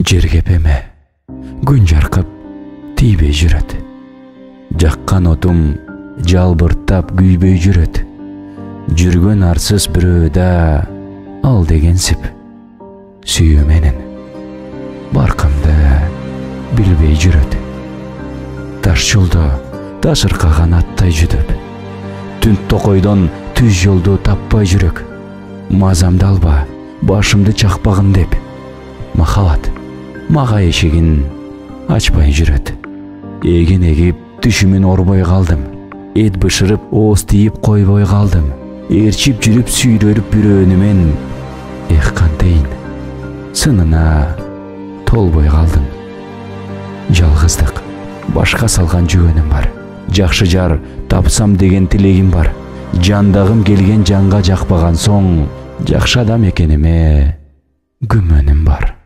Жергепеме күн жаркып тийбей жүрөт. Жаккан отум жалбырттап күйбөй жүрөт. Жүргөн арсыз бирөөдө ал дегенсип сүйүү менен баркымды билбей жүрөт. Таш жолдо таш ыркаган аттай жүдөп, түн токойдон түз жолду таппай жүрөк. Мазамды алба, башымды чакпагын деп, махабат мага эшигин ачпай жүрөт. Эгин эгип түшүмүн орбой калдым. Эт бышырып ооз тийип койбой калдым. Ээрчип жүрүп сүйрөлүп бирөөнү мен кантейин сынына толбой калдым. Жалгыздык башка салган жүгөнүм бар. Жакшы жар тапсам деген тилегим бар. Жандагым келген жанга жакпаган соң жакшы адам экениме күмөнүм бар.